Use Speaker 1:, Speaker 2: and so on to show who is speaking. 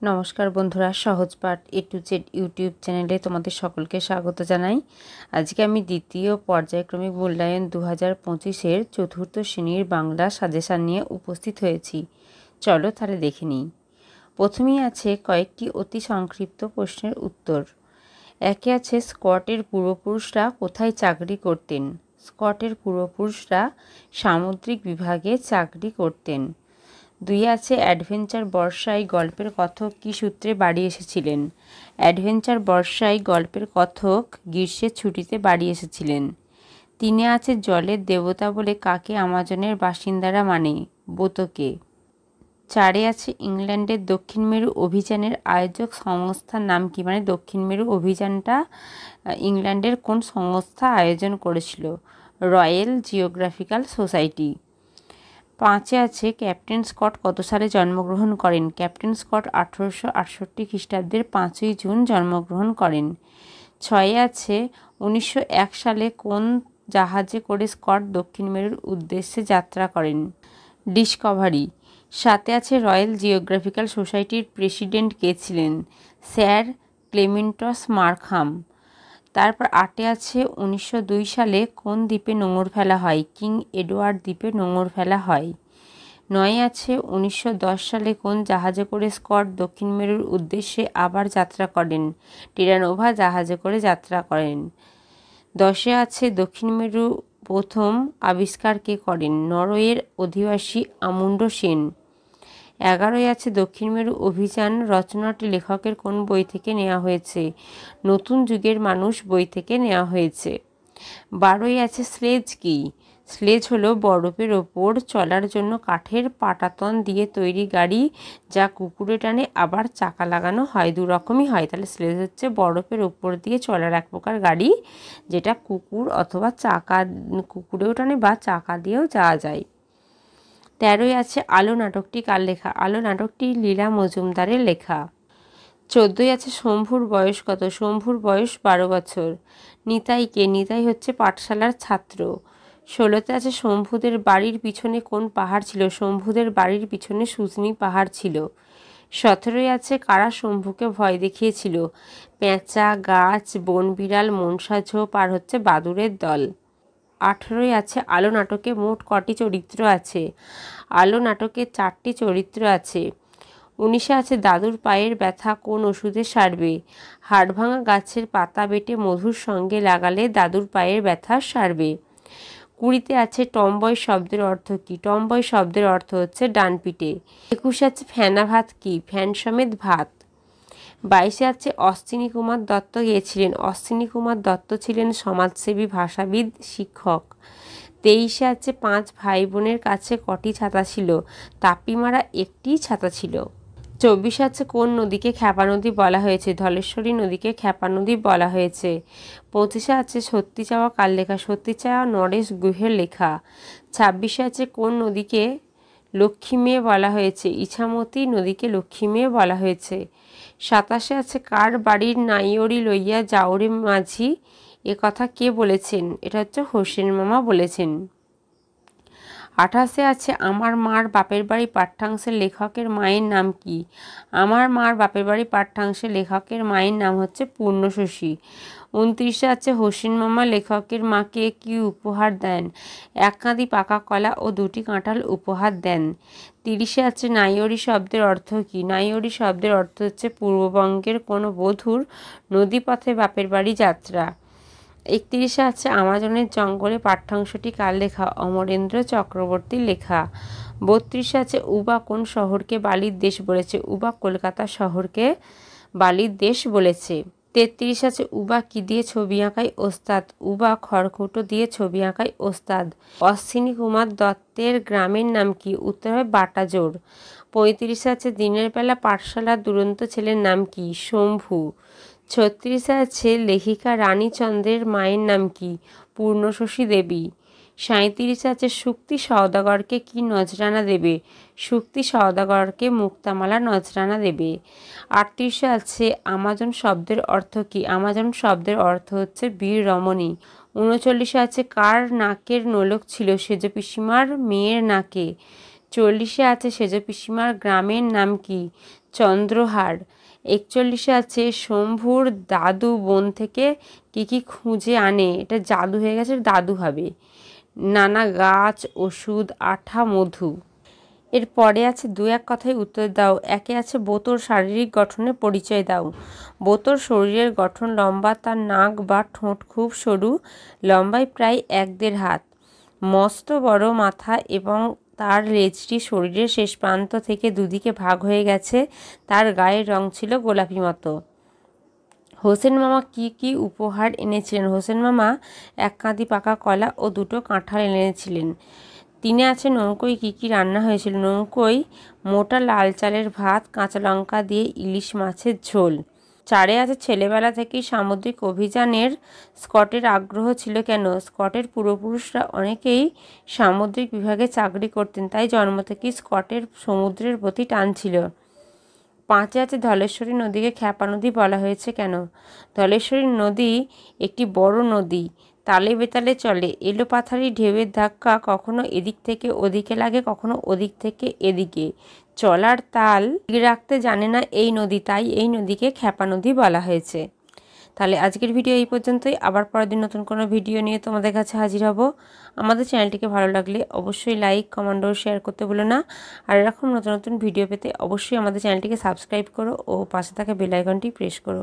Speaker 1: নমস্কার বন্ধুরা, সহজ পাঠ A to Z ইউটিউব চ্যানেলে তোমাদের সকলকে স্বাগত জানাই। আজকে আমি দ্বিতীয় পর্যায়ক্রমিক মূল্যায়ন 2025-এর চতুর্থ শ্রেণীর বাংলা সাজেশান নিয়ে উপস্থিত হয়েছি। চলো তাহলে দেখে নিই। প্রথমেই আছে কয়েকটি অতি সংক্ষিপ্ত প্রশ্নের উত্তর। একে আছে স্কটের পূর্বপুরুষরা কোথায় চাকরি করতেন? স্কটের পূর্বপুরুষরা সামুদ্রিক বিভাগে চাকরি করতেন। 2 আছে অ্যাডভেঞ্চার বর্ষায় গল্পের কথক কী সূত্রে বাড়ি এসেছিলেন? অ্যাডভেঞ্চার বর্ষায় গল্পের কথক গ্রীষ্মের ছুটিতে বাড়ি এসেছিলেন। 3 আছে জলের দেবতা বলে কাকে আমাজনের বাসিন্দারা মানে? বোতকে। 4 আছে ইংল্যান্ডের দক্ষিণ মেরু অভিযানের আয়োজক সংস্থার নাম কি? মানে দক্ষিণ মেরু অভিযানটা ইংল্যান্ডের কোন সংস্থা আয়োজন করেছিল? Royal geographical society. 5 আছে ক্যাপ্টেন স্কট কত সালে জন্মগ্রহণ করেন? ক্যাপ্টেন স্কট 1868 খ্রিস্টাব্দের 5ই জুন জন্মগ্রহণ করেন। 6 আছে 1901 সালে কোন জাহাজে করে স্কট দক্ষিণ মেরুর উদ্দেশ্যে যাত্রা করেন? ডিসকভারি। 7 আছে রয়্যাল জিওগ্রাফিক্যাল সোসাইটির প্রেসিডেন্ট কে ছিলেন? স্যার ক্লেমেন্টাস মার্খাম। তারপর 8 আছে 1902 সালে কোন দ্বীপে নোঙর ফেলা হয়? কিং এডওয়ার্ড দ্বীপে নোঙর ফেলা হয়। 9 আছে 1910 সালে কোন জাহাজে করে স্কট দক্ষিণ মেরুর উদ্দেশ্যে আবার যাত্রা করেন? টেরানোভা জাহাজে করে যাত্রা করেন। 10 আছে দক্ষিণ মেরু প্রথম আবিষ্কার কে করেন? নরওয়ের অধিবাসী আমুন্ড সেন। 11 আছে দক্ষিণ মেরু অভিযান রচনাটি লেখকের কোন বই থেকে নেওয়া হয়েছে? নতুন যুগের মানুষ বই থেকে নেওয়া হয়েছে। 12 আছে স্লেজ কি? স্লেজ হলো বরফের ওপর চলার জন্য কাঠের পাটাতন দিয়ে তৈরি গাড়ি, যা কুকুরে টানে আবার চাকা লাগানো হয়, দু রকমই হয়। তাহলে স্লেজ হচ্ছে বরফের ওপর দিয়ে চলার এক প্রকার গাড়ি, যেটা কুকুর অথবা কুকুরেও টানে বা চাকা দিয়েও যাওয়া যায়। 13 আছে আলো নাটকটি কার লেখা? আলো নাটকটি লীলা মজুমদারের লেখা। 14 আছে শম্ভুর বয়স কত? শম্ভুর বয়স 12 বছর। নিতাই কে? নিতাই হচ্ছে পাঠশালার ছাত্র। 16 আছে শম্ভুদের বাড়ির পিছনে কোন পাহাড় ছিল? শম্ভুদের বাড়ির পিছনে সুজনি পাহাড় ছিল। 17 আছে কারা শম্ভুকে ভয় দেখিয়েছিল? পেঁচা, গাছ, বনবিড়াল, মনসা ঝোপ আর হচ্ছে বাদুড়ের দল। 18 আছে আলো নাটকে মোট কটি চরিত্র আছে? আলো নাটকে 4টি চরিত্র আছে। 19 আছে দাদুর পায়ের ব্যথা কোন ওষুধে সারবে? হাড়ভাঙা গাছের পাতা বেটে মধুর সঙ্গে লাগালে দাদুর পায়ের ব্যথা সারবে। 20 আছে টমবয় শব্দের অর্থ কি? টমবয় শব্দের অর্থ হচ্ছে ডানপিটে। 21 আছে ফেনা ভাত কি? ফ্যান সমেত ভাত। 22 আছে অশ্বিনী কুমার দত্ত কে ছিলেন? অশ্বিনী কুমার দত্ত ছিলেন সমাজসেবী, ভাষাবিদ, শিক্ষক। 23 আছে 5 ভাই বোনের কাছে কটি ছাতা ছিল? তাপিমারা একটি ছাতা ছিল। 24 আছে কোন নদীকে খ্যাপা নদী বলা হয়েছে? ধলেশ্বরী নদীকে খ্যাপা নদী বলা হয়েছে। 25 আছে সত্যি চাওয়া কার লেখা? সত্যি চাওয়া নরেশ গুহের লেখা। 26 আছে কোন নদীকে লক্ষ্মী মেয়ে বলা হয়েছে? ইছামতি নদীকে লক্ষ্মী মেয়ে বলা হয়েছে। 27 আছে কার বাড়ির নাইয়রি লইয়া যাওরে মাঝি, এ কথা কে বলেছেন? এটা হচ্ছে হোসেন মামা বলেছেন। 28 আছে আমার মার বাপের বাড়ি পাঠ্যাংশের লেখকের মায়ের নাম কি? আমার মার বাপের বাড়ি পাঠ্যাংশের লেখকের মায়ের নাম হচ্ছে পূর্ণশশী। 29 আছে হোসেন মামা লেখকের মাকে কি উপহার দেন? 1 কাঁদি পাকা কলা ও 2টি কাঁঠাল উপহার দেন। 30 আছে নাইয়রি শব্দের অর্থ কি? নাইয়রি শব্দের অর্থ হচ্ছে পূর্ববঙ্গের কোনো বধূর নদীপথে বাপের বাড়ি যাত্রা। 31 আছে আমাজনের জঙ্গলে পাঠ্যাংশটি কার লেখা? অমরেন্দ্র চক্রবর্তীর লেখা। 32 আছে উবা কোন শহরকে বালির দেশ বলেছে? উবা কলকাতা শহরকে বালির দেশ বলেছে। 33 আছে উবা কি দিয়ে ছবি আঁকায় ওস্তাদ? উবা খড়কুটো দিয়ে ছবি আঁকায় ওস্তাদ। অশ্বিনী কুমার দত্তের গ্রামের নাম কি? উত্তর হবে বাটাজোর। 35 আছে দিনের বেলা পাঠশালার দুরন্ত ছেলের নাম কি? শম্ভু। 36 আছে লেখিকা রানীচন্দ্রের মায়ের নাম কি? পূর্ণশশী দেবী। 37 আছে শুক্তি সওদাগরকে কি নজরানা দেবে? শুক্তি সওদাগরকে মুক্তামালা নজরানা দেবে। 38 আছে আমাজন শব্দের অর্থ কি? আমাজন শব্দের অর্থ হচ্ছে বীর রমণী। 39 আছে কার নাকের নোলক ছিল? সেজ পিসিমার মেয়ের নাকে। 40-এ আছে সেজ পিসিমার গ্রামের নাম কি? চন্দ্রহাড়। 41-এ আছে শম্ভুর দাদু বন থেকে কি কি খুঁজে আনে? এটা জাদু হয়ে গেছে, দাদু হবে। নানা গাছ, ওষুধ, আঠা, মধু। এরপরে আছে দু এক কথায় উত্তর দাও। একে আছে বোতর শারীরিক গঠনের পরিচয় দাও। বোতর শরীরের গঠন লম্বা, তার নাক বা ঠোঁট খুব সরু, লম্বায় প্রায় 1-1.5 হাত, মস্ত বড় মাথা এবং তার লেজটি শরীরের শেষ প্রান্ত থেকে দুদিকে ভাগ হয়ে গেছে। তার গায়ের রং ছিল গোলাপি মতো। হোসেন মামা কি কি উপহার এনেছিলেন? হোসেন মামা 1 কাঁদি পাকা কলা ও 2টো কাঁঠাল এনেছিলেন। 3-এ আছে নৌকোয় কি কি রান্না হয়েছিল? নৌকোয় মোটা লাল চালের ভাত, কাঁচা লঙ্কা দিয়ে ইলিশ মাছের ঝোল। 4-এ আছে ছেলেবেলা থেকেই সামুদ্রিক অভিযানের স্কটের আগ্রহ ছিল কেন? স্কটের পূর্বপুরুষরা অনেকেই সামুদ্রিক বিভাগে চাকরি করতেন, তাই জন্ম থেকেই স্কটের সমুদ্রের প্রতি টান ছিল। 5-এ আছে ধলেশ্বরী নদীকে খ্যাপা নদী বলা হয়েছে কেন? ধলেশ্বরী নদী একটি বড় নদী, তালে বেতালে চলে। এলোপাথারি ঢেউয়ের ধাক্কা কখনো এদিক থেকে ওদিকে লাগে, কখনো ওদিক থেকে এদিকে। চলার তাল রাখতে জানে না এই নদী, তাই এই নদীকে খ্যাপা নদী বলা হয়েছে। তাহলে আজকের ভিডিও এই পর্যন্তই। আবার পরের দিন নতুন কোনো ভিডিও নিয়ে তোমাদের কাছে হাজির হব। আমাদের চ্যানেলটিকে ভালো লাগলে অবশ্যই লাইক, কমেন্ট ও শেয়ার করতে ভুলো না। আর এরকম নতুন নতুন ভিডিও পেতে অবশ্যই আমাদের চ্যানেলটিকে সাবস্ক্রাইব করো ও পাশে থাকা বেল আইকনটি প্রেস করো।